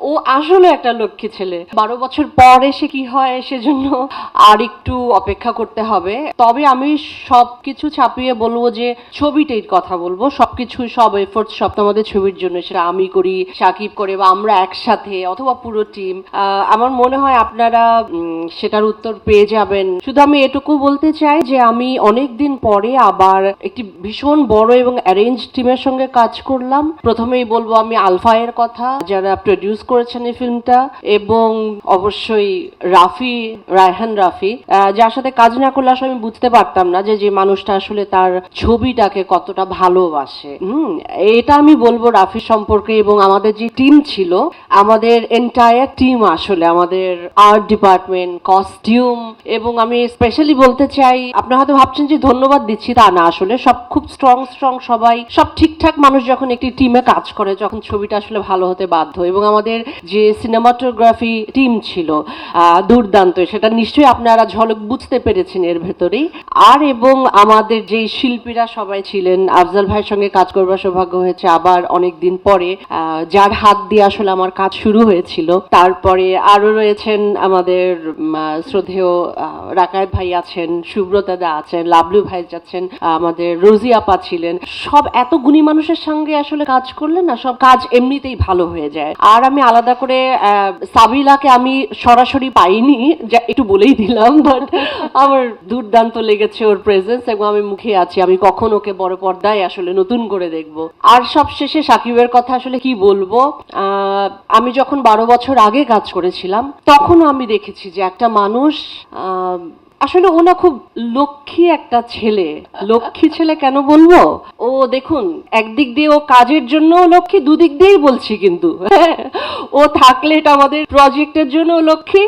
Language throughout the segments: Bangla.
ও আসলে একটা লক্ষ্মী ছেলে। 12 বছর পর এসে কি হয় সেজন্য আর একটু অপেক্ষা করতে হবে। তবে আমি সবকিছু ছাপিয়ে বলবো যে ছবিটার কথা বলবো, সবকিছু সব এফোর্ট সব আমাদের ছবির জন্য, সেটা আমি করি, সাকিব করে, বা আমরা একসাথে অথবা পুরো টিম। আমার মনে হয় আপনারা সেটার উত্তর পেয়ে যাবেন। শুধু আমি এটুকু বলতে চাই যে আমি অনেক দিন পরে আবার একটি ভীষণ বড় এবং অ্যারেঞ্জ টিমের সঙ্গে কাজ করলাম। প্রথমেই বলবো আমি আলফায়ের কথা, যারা প্রডিউস করেছেন এই ফিল্মটা, এবং অবশ্যই রায়হান রাফি, যার সাথে কাজ না করলে আসলে আমি বুঝতে পারতাম না যে মানুষটা আসলে তার ছবিটাকে কতটা ভালোবাসে। এটা আমি বলবো রাফি সম্পর্কে। এবং আমাদের যে টিম ছিল, আমাদের এন্টায়ার টিম, আসলে আমাদের আর্ট ডিপার্টমেন্ট, কস্টিউম, এবং আমি স্পেশালি বলতে চাই, আপনারা হয়তো ভাবছেন যে ধন্যবাদ দিচ্ছি, তা না, আসলে সব খুব স্ট্রং সবাই, সব ঠিকঠাক মানুষ যখন একটি টিমে কাজ করে তখন ছবিটা আসলে ভালো হতে বাধ্য। এবং আমাদের যে সিনেমাটোগ্রাফি টিম ছিল দুর্দান্ত, সেটা নিশ্চয়ই আপনারা ঝলক বুঝতে পেরেছেন এর ভেতরেই। আর এবং আমাদের যে শিল্পীরা সবাই ছিলেন, আফজাল ভাইয়ের সঙ্গে কাজ করবার সৌভাগ্য হয়েছে আবার অনেক দিন পরে, যার হাত দিয়ে আসলে আমার কাজ শুরু হয়েছিল। তারপরে আরো রয়েছেন আমাদের শ্রদ্ধেয় রাকায়েত ভাই আছেন, সুব্রতা দা আছেন, লাবলু ভাই আছেন, আমাদের রোজি আপা ছিলেন। সব এত গুণী মানুষের সঙ্গে আসলে কাজ করলে না, সব কাজ এমনিতেই ভালো হয়ে যায়। আর আমি আলাদা করে সাবিলাকে আমি সরাসরি পাইনি, যা একটু বলেই দিলাম, বাট আমার দুর্দান্ত লেগেছে ওর প্রেজেন্স, এবং আমি মুখে আছি আমি কখন ওকে বড় পর্দায় আসলে নতুন করে দেখব। আর সব শেষে সাকিবের কথা আসলে কি বলবো, আমি যখন 12 বছর আগে কাজ করেছিলাম তখনও আমি দেখেছি যে একটা মানুষ আসলে ও না খুব লক্ষ্মী একটা ছেলে। লক্ষ্মী ছেলে কেন বলবো, ও দেখুন একদিক দিয়ে ও কাজের জন্য লক্ষ্মী, দুদিক দিয়েই বলছি কিন্তু ও থাকলে এটা আমাদের প্রজেক্টের জন্য লক্ষ্মী।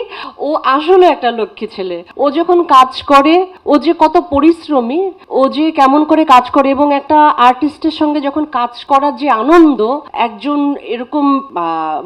ও আসলে একটা লক্ষ্মী ছেলে। ও যখন কাজ করে, ও যে কত পরিশ্রমী, ও যে কেমন করে কাজ করে, এবং একটা আর্টিস্টের সঙ্গে যখন কাজ করার যে আনন্দ, একজন এরকম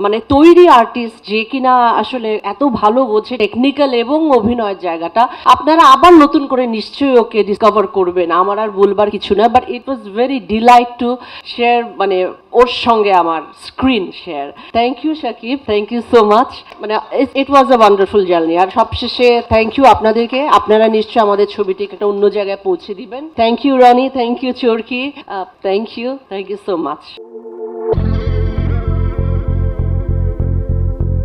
মানে তৈরি আর্টিস্ট যে কিনা আসলে এত ভালো বোঝে টেকনিক্যাল এবং অভিনয়ের জায়গাটা, আপনারা আবার নতুন করে নিশ্চয়ই ওকে ডিসকভার করবেন, আমার আর বলবার কিছু না। But it was very delight to share, মানে ওর সঙ্গে আমার screen share. Thank you Shakib, thank you so much. মানে it was a wonderful journey. আর সবশেষে থ্যাংক ইউ আপনাদেরকে, আপনারা নিশ্চয়ই আমাদের ছবিটিকে একটা অন্য জায়গায় পৌঁছে দিবেন। Thank you Rony, thank you Chorki, thank you so much.